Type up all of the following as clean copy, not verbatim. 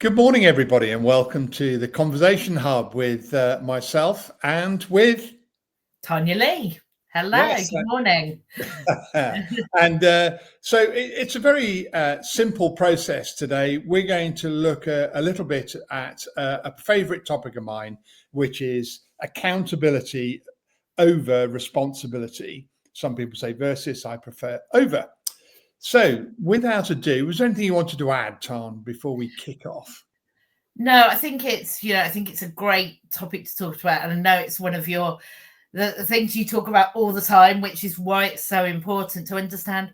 Good morning, everybody, and welcome to the Conversation Hub with myself and with Tanya Lee. Hello, yes, good morning. and so it's a very simple process today. We're going to look a little bit at a favourite topic of mine, which is accountability over responsibility. Some people say versus. I prefer over. So, without ado, was there anything you wanted to add, Tan, before we kick off? No, I think it's a great topic to talk about, and I know it's one of the things you talk about all the time, which is why it's so important to understand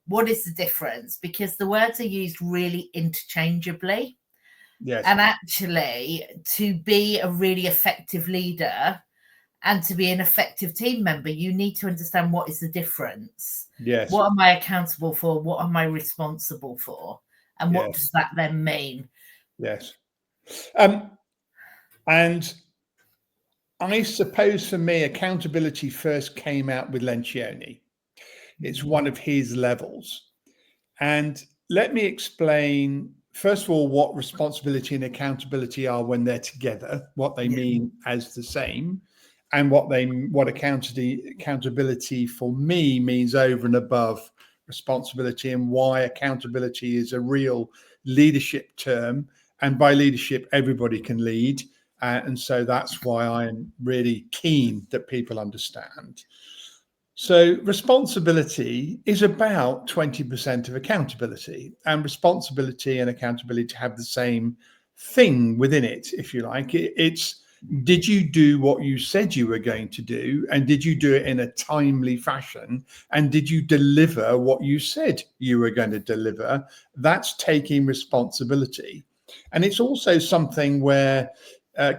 what is the difference, because the words are used really interchangeably. Yes. And actually, to be a really effective leader and to be an effective team member, you need to understand what is the difference. Yes. What am I accountable for? What am I responsible for? And what Yes. does that then mean? Yes. And I suppose for me, accountability first came out with Lencioni. It's one of his levels. And let me explain, first of all, what responsibility and accountability are when they're together, what they mean as the same, and what accountability for me means over and above responsibility, and why accountability is a real leadership term. And by leadership, everybody can lead. And so that's why I'm really keen that people understand. So responsibility is about 20% of accountability, and responsibility and accountability have the same thing within it, if you like. It's did you do what you said you were going to do, and did you do it in a timely fashion, and did you deliver what you said you were going to deliver? That's taking responsibility. And it's also something where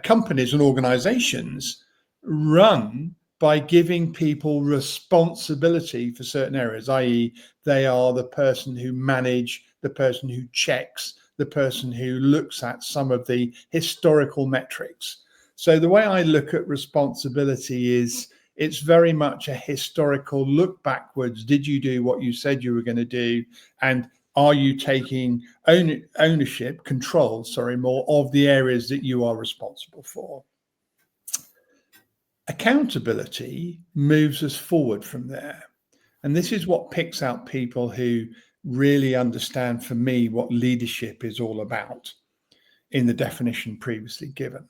companies and organizations run by giving people responsibility for certain areas, i.e., they are the person who manage, the person who checks, the person who looks at some of the historical metrics. So the way I look at responsibility is it's very much a historical look backwards. Did you do what you said you were going to do? And are you taking control more of the areas that you are responsible for? Accountability moves us forward from there. And this is what picks out people who really understand, for me, what leadership is all about in the definition previously given.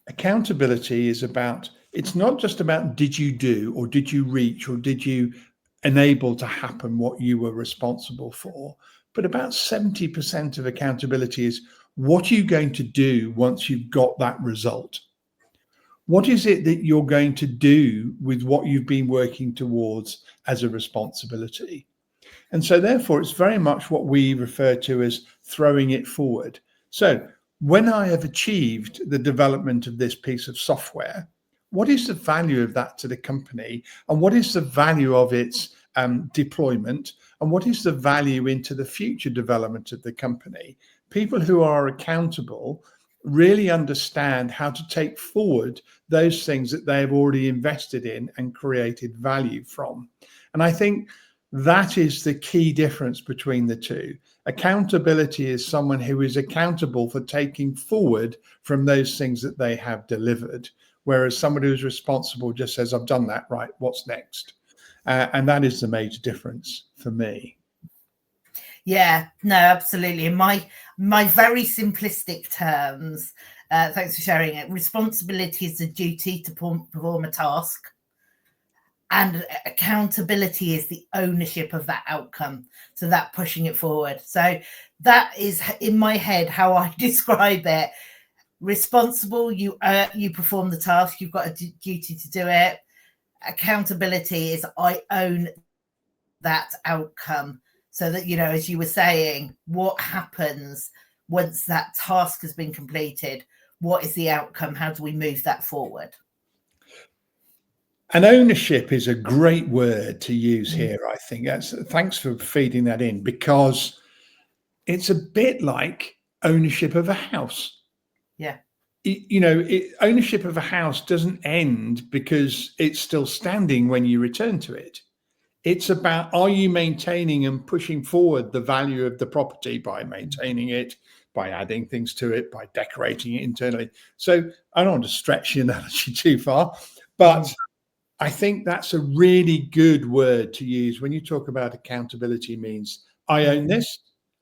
Accountability is about, it's not just about did you do or did you reach or did you enable to happen what you were responsible for, but about 70% of accountability is what are you going to do once you've got that result? What is it that you're going to do with what you've been working towards as a responsibility? And so therefore, it's very much what we refer to as throwing it forward. So when I have achieved the development of this piece of software, what is the value of that to the company? And what is the value of its deployment? And what is the value into the future development of the company? People who are accountable really understand how to take forward those things that they have already invested in and created value from. And I think that is the key difference between the two. Accountability is someone who is accountable for taking forward from those things that they have delivered, whereas somebody who's responsible just says, I've done that, right, what's next? And that is the major difference for me. Yeah, no, absolutely. In my very simplistic terms, thanks for sharing it. Responsibility is the duty to perform a task, and accountability is the ownership of that outcome. So that pushing it forward. So that is in my head how I describe it. Responsible, you perform the task. You've got a duty to do it. Accountability is I own that outcome. So that, as you were saying, what happens once that task has been completed? What is the outcome? How do we move that forward? And ownership is a great word to use here, I think. Thanks for feeding that in, because it's a bit like ownership of a house. Yeah. Ownership of a house doesn't end because it's still standing when you return to it. It's about, are you maintaining and pushing forward the value of the property by maintaining it, by adding things to it, by decorating it internally? So I don't want to stretch the analogy too far, but I think that's a really good word to use when you talk about accountability. Means I own this,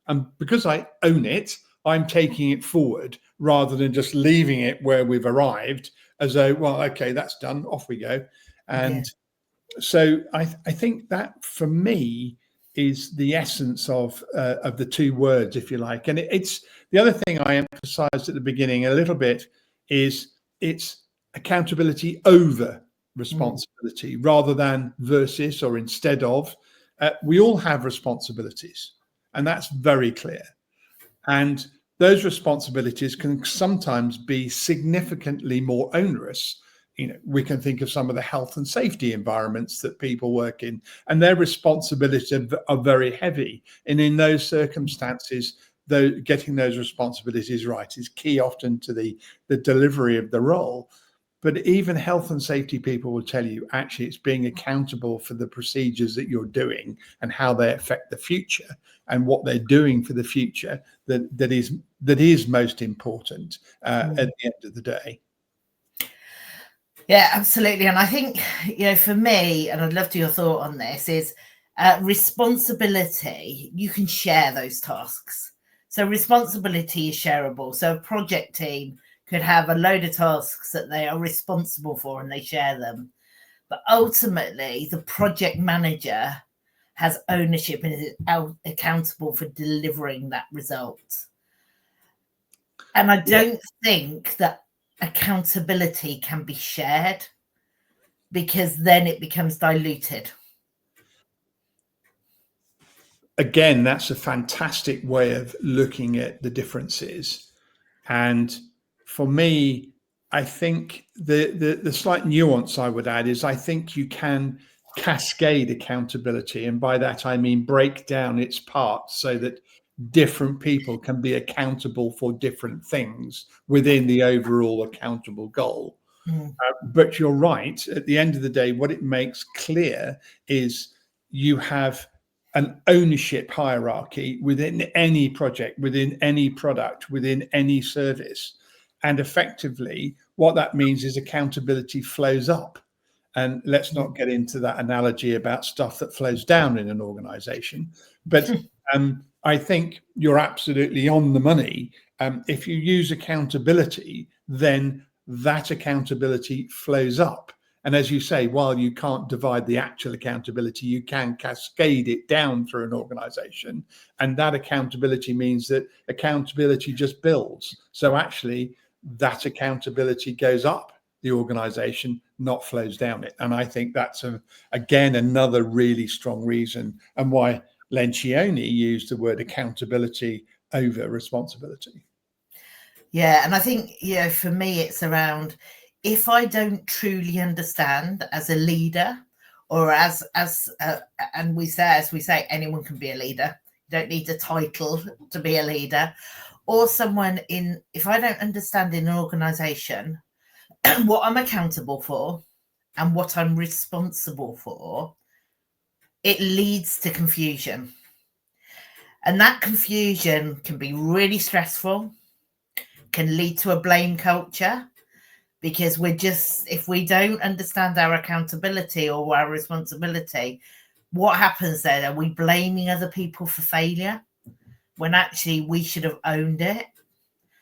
and because I own it, I'm taking it forward rather than just leaving it where we've arrived as though, well, okay, that's done, off we go. And so I think that for me is the essence of the two words, if you like. And it's the other thing I emphasized at the beginning a little bit is it's accountability over responsibility rather than versus or instead of. We all have responsibilities, and that's very clear. And those responsibilities can sometimes be significantly more onerous. We can think of some of the health and safety environments that people work in, and their responsibilities are very heavy. And in those circumstances, though, getting those responsibilities right is key often to the delivery of the role. But even health and safety people will tell you, actually, it's being accountable for the procedures that you're doing and how they affect the future and what they're doing for the future that is most important at the end of the day. Yeah, absolutely. And I think, for me, and I'd love to your thought on this, is responsibility. You can share those tasks. So responsibility is shareable. So a project team could have a load of tasks that they are responsible for and they share them. But ultimately, the project manager has ownership and is accountable for delivering that result. And I don't think that accountability can be shared, because then it becomes diluted. Again, that's a fantastic way of looking at the differences. And for me, I think the slight nuance I would add is I think you can cascade accountability. And by that, I mean break down its parts so that different people can be accountable for different things within the overall accountable goal. But you're right. At the end of the day, what it makes clear is you have an ownership hierarchy within any project, within any product, within any service. And effectively, what that means is accountability flows up. And let's not get into that analogy about stuff that flows down in an organization. But I think you're absolutely on the money. If you use accountability, then that accountability flows up. And as you say, while you can't divide the actual accountability, you can cascade it down through an organization. And that accountability means that accountability just builds. So actually, that accountability goes up the organization, not flows down it. And I think that's, again, another really strong reason and why Lencioni used the word accountability over responsibility. Yeah, and I think, for me, it's around, if I don't truly understand as a leader, or as we say, anyone can be a leader. You don't need a title to be a leader, or someone if I don't understand in an organization what I'm accountable for and what I'm responsible for, it leads to confusion. And that confusion can be really stressful, can lead to a blame culture, because if we don't understand our accountability or our responsibility, what happens then? Are we blaming other people for failure when actually we should have owned it?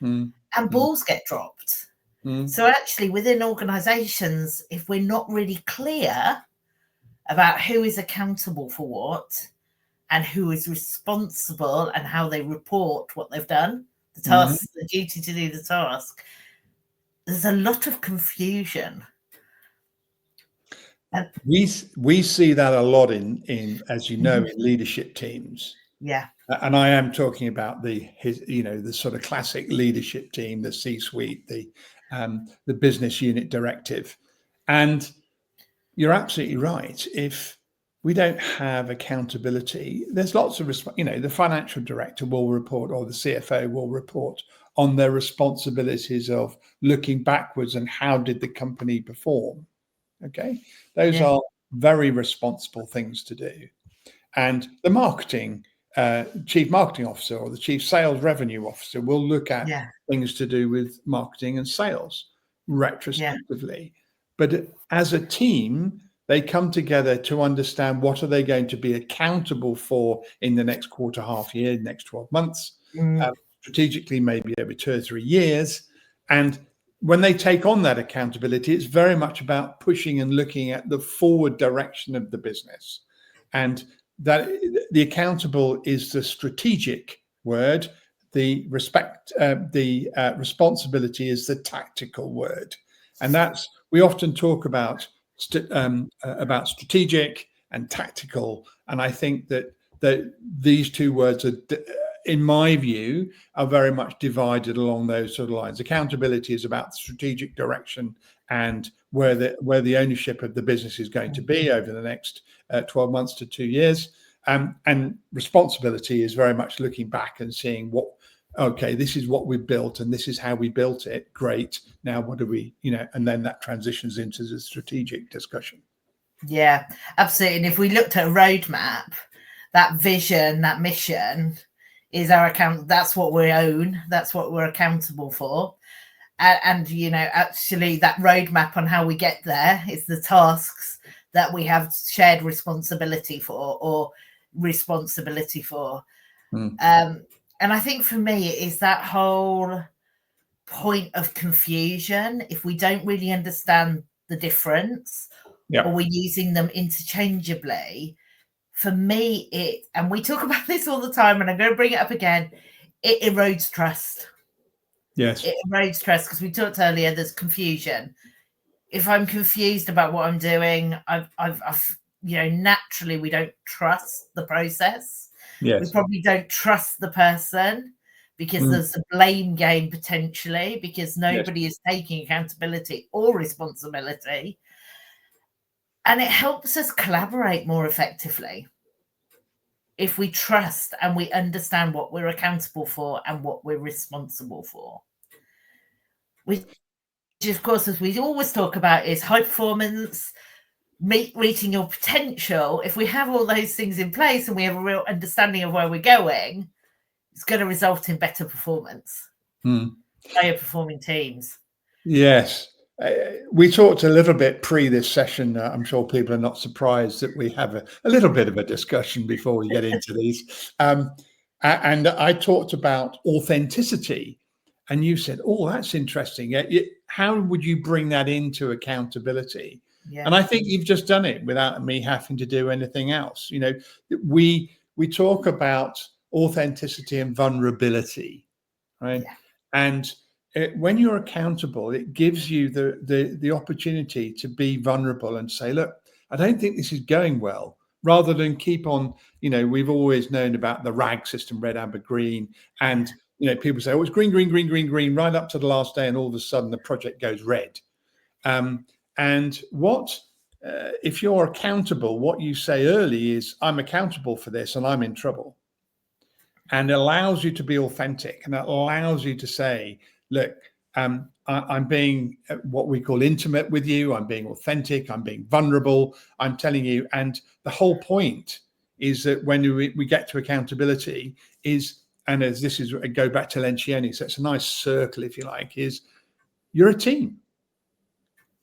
And balls get dropped. So actually, within organizations, if we're not really clear about who is accountable for what and who is responsible and how they report what they've done, the task, the duty to do the task, there's a lot of confusion. And we see that a lot in as you know, in leadership teams. Yeah. And I am talking about the sort of classic leadership team, the C-suite, the business unit directive. And you're absolutely right. If we don't have accountability, there's lots of the financial director will report, or the CFO will report on their responsibilities of looking backwards and how did the company perform. Okay, those are very responsible things to do. And the marketing chief marketing officer or the chief sales revenue officer will look at things to do with marketing and sales retrospectively. But as a team, they come together to understand what are they going to be accountable for in the next quarter, half year, next 12 months, strategically, maybe every 2 or 3 years. And when they take on that accountability, it's very much about pushing and looking at the forward direction of the business. And that the accountable is the strategic word. The responsibility is the tactical word. And that's, we often talk about strategic and tactical. And I think that these two words are, in my view, are very much divided along those sort of lines. Accountability is about strategic direction and where the ownership of the business is going to be over the next 12 months to 2 years. And responsibility is very much looking back and seeing okay, this is what we built and this is how we built it. Great. Now, what do we, and then that transitions into the strategic discussion. Yeah, absolutely. And if we looked at a roadmap, that vision, that mission is our account. That's what we own. That's what we're accountable for. And actually that roadmap on how we get there is the tasks that we have shared responsibility for or responsibility for. And I think for me, it is that whole point of confusion. If we don't really understand the difference or we're using them interchangeably, for me, and we talk about this all the time, and I'm going to bring it up again, it erodes trust. Yes. It erodes trust because we talked earlier, there's confusion. If I'm confused about what I'm doing, I've naturally we don't trust the process. Yes. We probably don't trust the person because there's a blame game potentially because nobody is taking accountability or responsibility. And it helps us collaborate more effectively if we trust and we understand what we're accountable for and what we're responsible for. Which, of course, as we always talk about, is high performance, reaching your potential. If we have all those things in place and we have a real understanding of where we're going, it's going to result in better performance, higher performing teams. Yes. We talked a little bit pre this session. I'm sure people are not surprised that we have a little bit of a discussion before we get into these. And I talked about authenticity. And you said, oh, that's interesting. How would you bring that into accountability? Yeah. And I think you've just done it without me having to do anything else. We talk about authenticity and vulnerability, right? Yeah. And when you're accountable, it gives you the opportunity to be vulnerable and say, look, I don't think this is going well. Rather than keep on, we've always known about the RAG system, red, amber, green, and people say, oh, it's green, green, green, green, green, right up to the last day, and all of a sudden the project goes red. And if you're accountable, what you say early is, I'm accountable for this and I'm in trouble. And it allows you to be authentic, and it allows you to say, look, I'm being what we call intimate with you. I'm being authentic. I'm being vulnerable. I'm telling you. And the whole point is that when we get to accountability and as this is, go back to Lencioni, so it's a nice circle, if you like, is you're a team.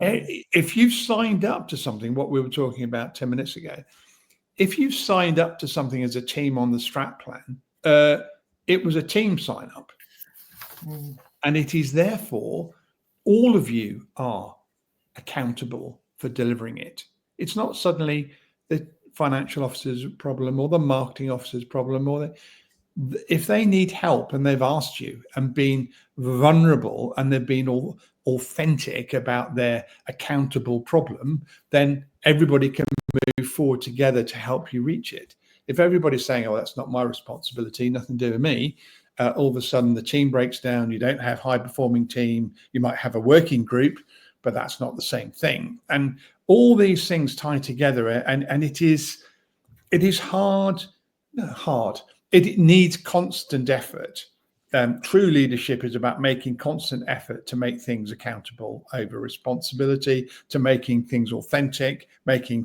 If you've signed up to something, what we were talking about 10 minutes ago, if you've signed up to something as a team on the strat plan, it was a team sign up. And it is therefore all of you are accountable for delivering it. It's not suddenly the financial officer's problem or the marketing officer's problem, or if they need help and they've asked you and been vulnerable and they've been all authentic about their accountable problem, then everybody can move forward together to help you reach it. If everybody's saying, oh, that's not my responsibility, nothing to do with me, all of a sudden the team breaks down. You don't have high performing team. You might have a working group, but that's not the same thing. And all these things tie together, and it is hard. It needs constant effort. true leadership is about making constant effort to make things accountable over responsibility, to making things authentic, making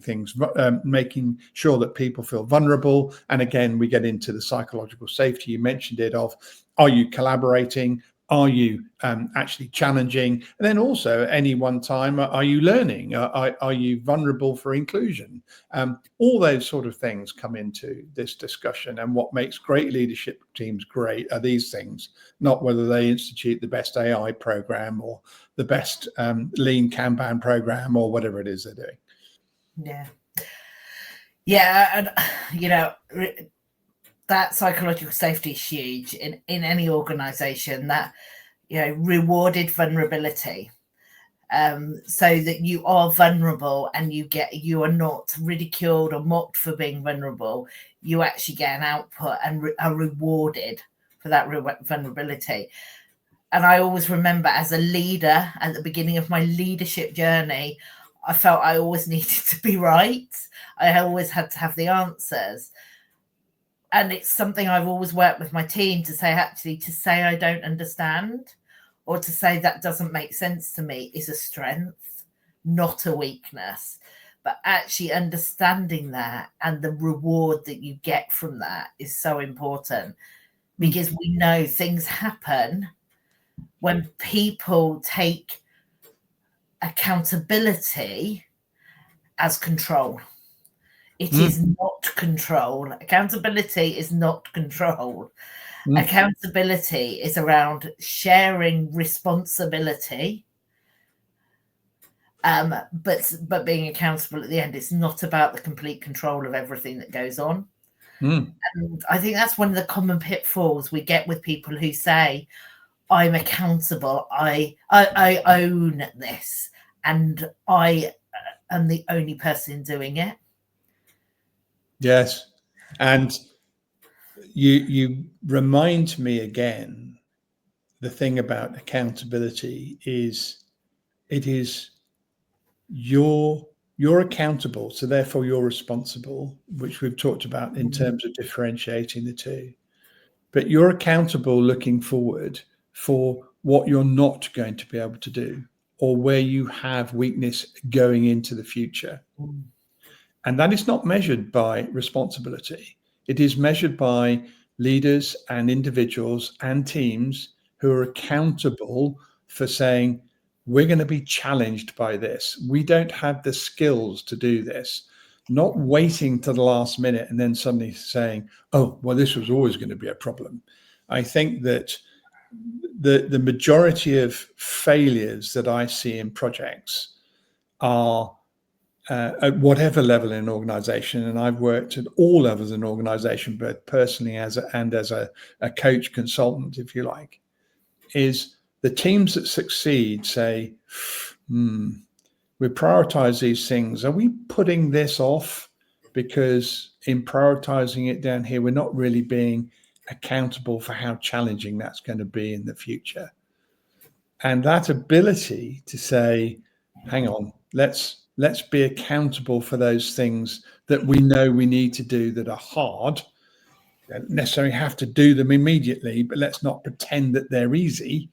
sure that people feel vulnerable. And again, we get into the psychological safety. You mentioned it of, are you collaborating? Are you actually challenging? And then also at any one time, are you learning? Are you vulnerable for inclusion? All those sort of things come into this discussion. And what makes great leadership teams great are these things, not whether they institute the best AI program or the best lean Kanban program or whatever it is they're doing. Yeah. Yeah. And, you know, that psychological safety is huge in any organization, that, you know, rewarded vulnerability, so that you are vulnerable and you are not ridiculed or mocked for being vulnerable. You actually get an output and are rewarded for that vulnerability. And I always remember, as a leader at the beginning of my leadership journey, I felt I always needed to be right. I always had to have the answers. And it's something I've always worked with my team to say, actually, to say I don't understand or to say that doesn't make sense to me is a strength, not a weakness. But actually understanding that and the reward that you get from that is so important, because we know things happen when people take accountability as control. It is not control. Accountability is not control. Accountability is around sharing responsibility, but being accountable at the end. It's not about the complete control of everything that goes on. And I think that's one of the common pitfalls we get with people who say, I'm accountable, I own this, and I am the only person doing it. Yes. And you remind me again, the thing about accountability is it is you're accountable, so therefore you're responsible, which we've talked about in terms of differentiating the two. But you're accountable looking forward for what you're not going to be able to do, or where you have weakness going into the future. And that is not measured by responsibility. It is measured by leaders and individuals and teams who are accountable for saying, we're going to be challenged by this. We don't have the skills to do this. Not waiting to the last minute and then suddenly saying, oh, well, this was always going to be a problem. I think that the majority of failures that I see in projects are at whatever level in an organization, and I've worked at all levels in an organization, both personally as a coach consultant, if you like, is the teams that succeed say, we prioritize these things. Are we putting this off because in prioritizing it down here, we're not really being accountable for how challenging that's going to be in the future? And that ability to say, hang on, let's be accountable for those things that we know we need to do that are hard. You don't necessarily have to do them immediately, but let's not pretend that they're easy.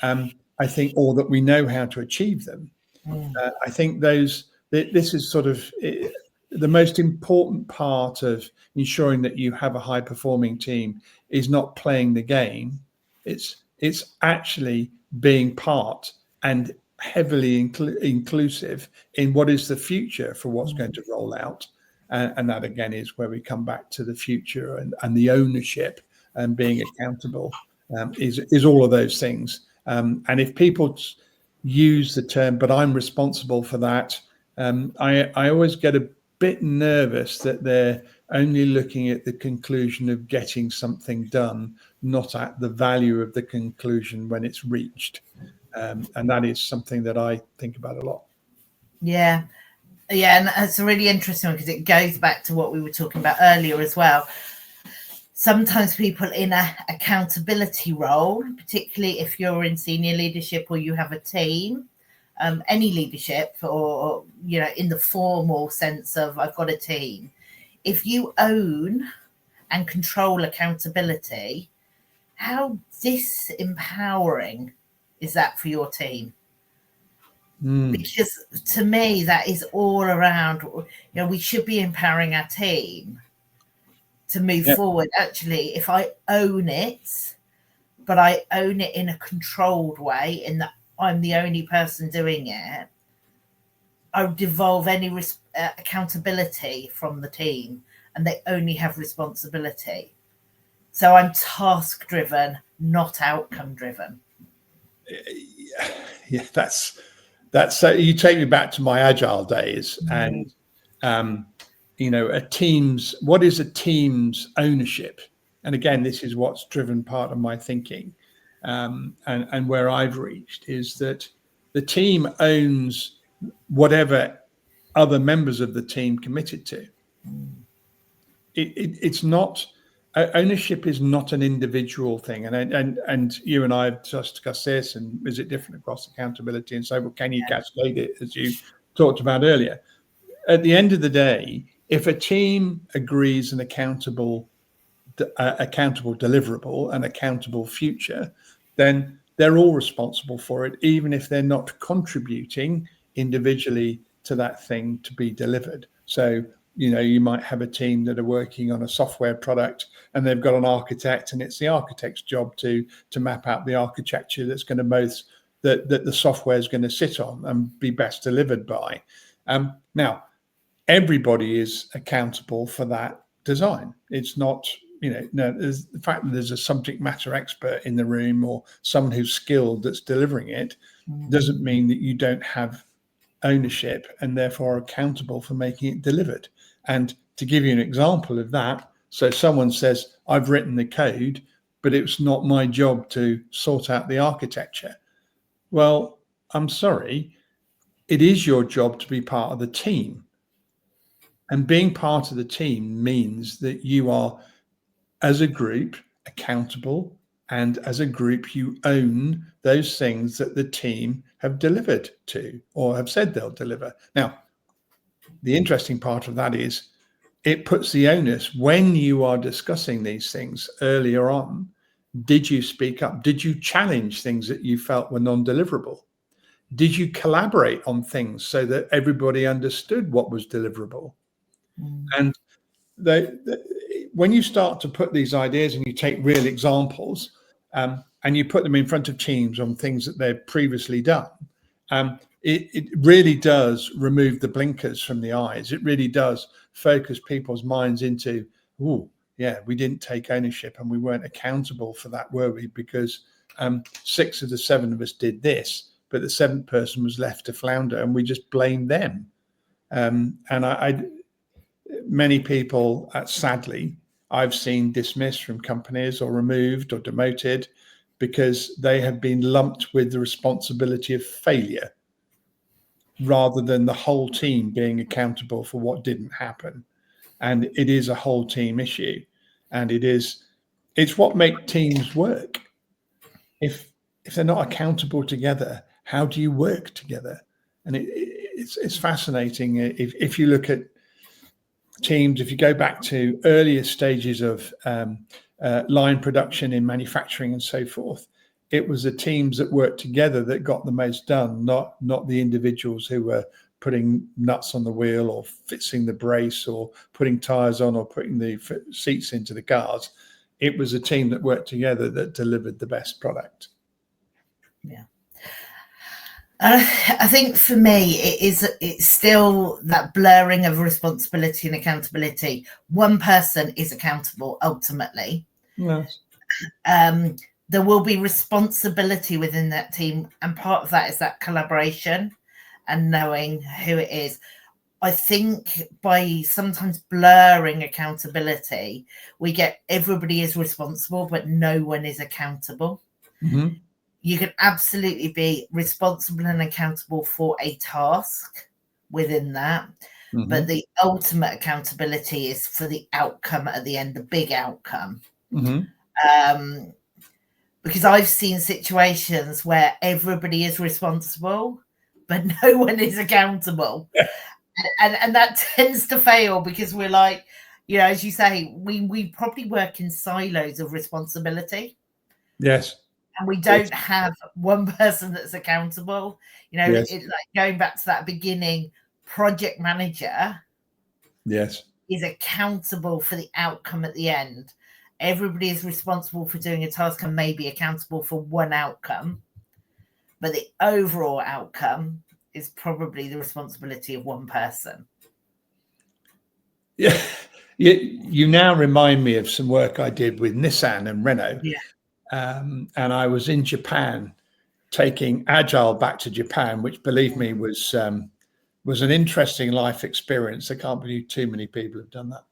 I think, or that we know how to achieve them. I think this is sort of the most important part of ensuring that you have a high performing team is not playing the game. It's actually being part and heavily inclusive in what is the future for what's going to roll out. And that again is where we come back to the future and the ownership and being accountable is all of those things. And if people use the term, but I'm responsible for that, I always get a bit nervous that they're only looking at the conclusion of getting something done, not at the value of the conclusion when it's reached. And that is something that I think about a lot. Yeah, and it's a really interesting one because it goes back to what we were talking about earlier as well. Sometimes people in a accountability role, particularly if you're in senior leadership or you have a team, any leadership, or in the formal sense of I've got a team, if you own and control accountability, how disempowering is that for your team? Because to me, that is all around, we should be empowering our team to move forward. Actually, if I own it, but I own it in a controlled way, in that I'm the only person doing it, I would devolve any accountability from the team, and they only have responsibility. So I'm task driven, not outcome driven. Yeah, that's you take me back to my agile days, and what is a team's ownership? And again, this is what's driven part of my thinking, and where I've reached is that the team owns whatever other members of the team committed to. It's not, ownership is not an individual thing, and you and I have just discussed this, and is it different across accountability and so, well, can you cascade it, as you talked about earlier? At the end of the day, if a team agrees an accountable deliverable, an accountable future, then they're all responsible for it, even if they're not contributing individually to that thing to be delivered. So you might have a team that are working on a software product, and they've got an architect, and it's the architect's job to map out the architecture that's going to both that the software is going to sit on and be best delivered by. Now, everybody is accountable for that design. It's not, there's the fact that there's a subject matter expert in the room or someone who's skilled that's delivering it doesn't mean that you don't have ownership and therefore accountable for making it delivered. And to give you an example of that, so someone says, I've written the code, but it's not my job to sort out the architecture. Well, I'm sorry, it is your job to be part of the team. And being part of the team means that you are, as a group, accountable, and as a group, you own those things that the team have delivered to or have said they'll deliver. Now, the interesting part of that is it puts the onus when you are discussing these things earlier on. Did you speak up? Did you challenge things that you felt were non-deliverable? Did you collaborate on things so that everybody understood what was deliverable? And when you start to put these ideas and you take real examples and you put them in front of teams on things that they've previously done, it really does remove the blinkers from the eyes. It really does focus people's minds into, oh, yeah, we didn't take ownership and we weren't accountable for that, were we? Because 6 of the 7 of us did this, but the 7th person was left to flounder and we just blamed them. And many people, sadly, I've seen dismissed from companies or removed or demoted because they have been lumped with the responsibility of failure rather than the whole team being accountable for what didn't happen. And it is a whole team issue, and it's what makes teams work. If they're not accountable together, how do you work together? And it's fascinating. If you look at teams, if you go back to earlier stages of line production in manufacturing and so forth, it was the teams that worked together that got the most done, not the individuals who were putting nuts on the wheel or fixing the brace or putting tires on or putting the seats into the cars. It was a team that worked together that delivered the best product. Yeah. I think for me, it's still that blurring of responsibility and accountability. One person is accountable ultimately. Yes. There will be responsibility within that team, and part of that is that collaboration and knowing who it is. I think by sometimes blurring accountability, we get everybody is responsible, but no one is accountable. Mm-hmm. You can absolutely be responsible and accountable for a task within that, but the ultimate accountability is for the outcome at the end, the big outcome. Because I've seen situations where everybody is responsible, but no one is accountable. And that tends to fail because we're like, as you say, we probably work in silos of responsibility. Yes. And we don't have one person that's accountable. You know, Yes. it's like going back to that beginning, project manager Yes. is accountable for the outcome at the end. Everybody is responsible for doing a task and may be accountable for one outcome, but the overall outcome is probably the responsibility of one person. Yeah. You now remind me of some work I did with Nissan and Renault. Yeah. And I was in Japan taking Agile back to Japan, which, believe me, was an interesting life experience. I can't believe too many people have done that.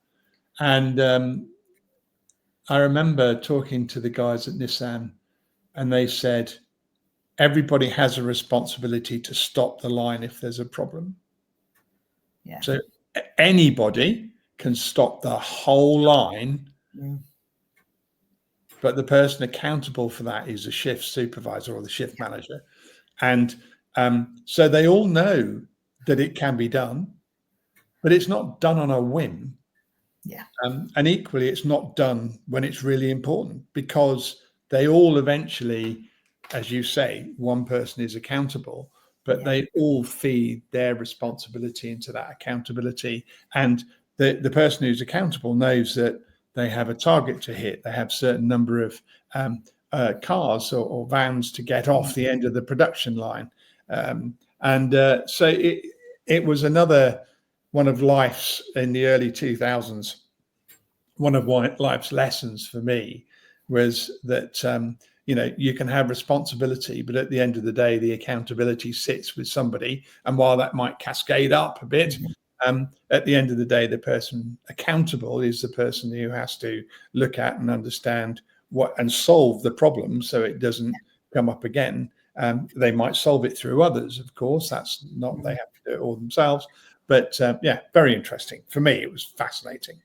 And I remember talking to the guys at Nissan, and they said, everybody has a responsibility to stop the line if there's a problem. Yeah. So anybody can stop the whole line, but the person accountable for that is the shift supervisor or the shift manager. And so they all know that it can be done, but it's not done on a whim. Yeah. And equally, it's not done when it's really important, because they all eventually, as you say, one person is accountable, but they all feed their responsibility into that accountability. And the person who's accountable knows that they have a target to hit. They have a certain number of cars or vans to get off the end of the production line. So it was another one of life's, in the early 2000s, one of life's lessons for me was that, you can have responsibility, but at the end of the day, the accountability sits with somebody. And while that might cascade up a bit, at the end of the day, the person accountable is the person who has to look at and understand and solve the problem so it doesn't come up again. They might solve it through others, of course. That's not, they have to do it all themselves. But very interesting. For me, it was fascinating.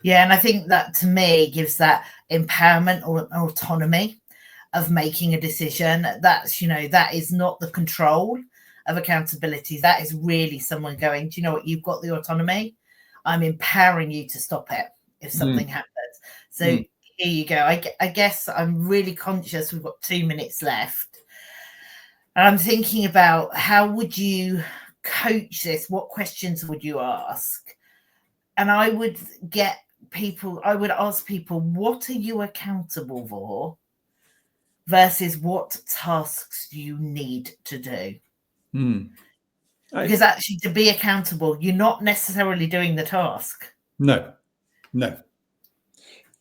Yeah, and I think that to me gives that empowerment or autonomy of making a decision. That's, that is not the control of accountability. That is really someone going, do you know what, you've got the autonomy. I'm empowering you to stop it if something happens. So here you go. I guess I'm really conscious we've got 2 minutes left. And I'm thinking about, how would you coach this? What questions would you ask? And I would ask people, what are you accountable for versus what tasks you need to do? Because actually, to be accountable, you're not necessarily doing the task. No.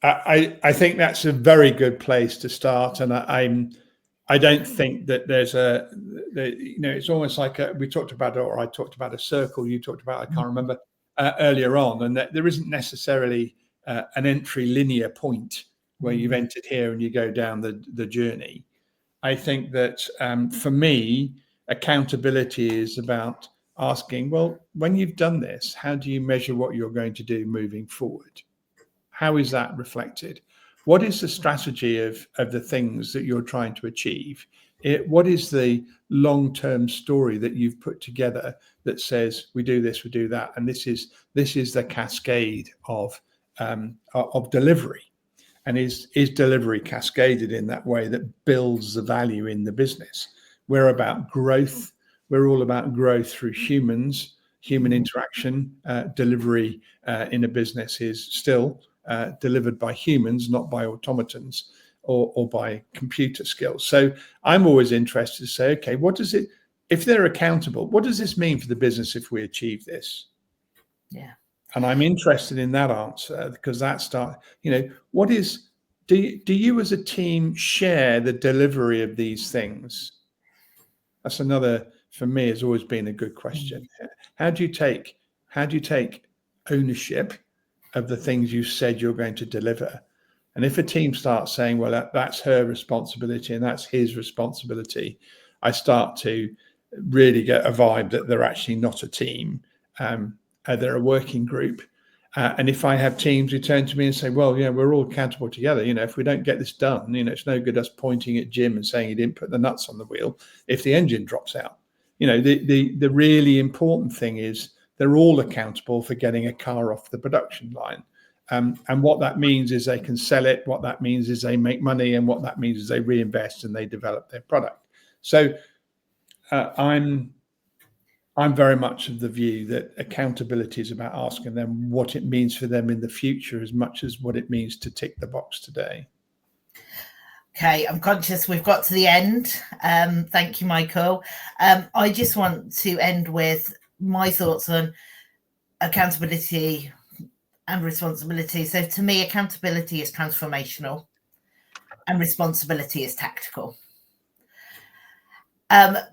I think that's a very good place to start. And I don't think that there's it's almost like we talked about, or I talked about a circle, you talked about, I can't remember, earlier on, and that there isn't necessarily an entry linear point where you've entered here and you go down the journey. I think that for me, accountability is about asking, well, when you've done this, how do you measure what you're going to do moving forward? How is that reflected? What is the strategy of the things that you're trying to achieve? What is the long-term story that you've put together that says we do this, we do that, and this is the cascade of delivery? And is delivery cascaded in that way that builds the value in the business? We're about growth. We're all about growth through humans, human interaction. Delivery in a business is still delivered by humans, not by automatons or by computer skills. So I'm always interested to say, okay, what does it, if they're accountable, what does this mean for the business if we achieve this? Yeah. And I'm interested in that answer, because what is, do you as a team share the delivery of these things? That's another, for me, has always been a good question. How do you take ownership of the things you said you're going to deliver? And if a team starts saying, well, that's her responsibility and that's his responsibility, I start to really get a vibe that they're actually not a team. They're a working group. And if I have teams who turn to me and say, well, we're all accountable together. If we don't get this done, it's no good us pointing at Jim and saying he didn't put the nuts on the wheel if the engine drops out. The really important thing is they're all accountable for getting a car off the production line. And what that means is they can sell it. What that means is they make money, and what that means is they reinvest and they develop their product. So I'm very much of the view that accountability is about asking them what it means for them in the future as much as what it means to tick the box today. Okay, I'm conscious we've got to the end. Thank you, Michael. I just want to end with my thoughts on accountability and responsibility. So to me, accountability is transformational and responsibility is tactical. I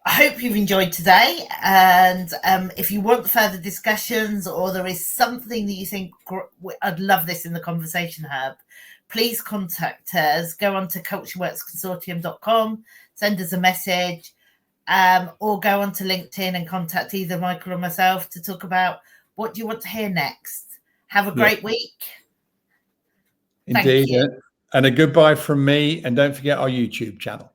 hope you've enjoyed today, and if you want further discussions or there is something that you think I'd love this in the conversation hub, please contact us. Go on to cultureworksconsortium.com, send us a message, or go on to LinkedIn and contact either Michael or myself to talk about what do you want to hear next. Have a great week. Indeed. And a goodbye from me, and don't forget our YouTube channel.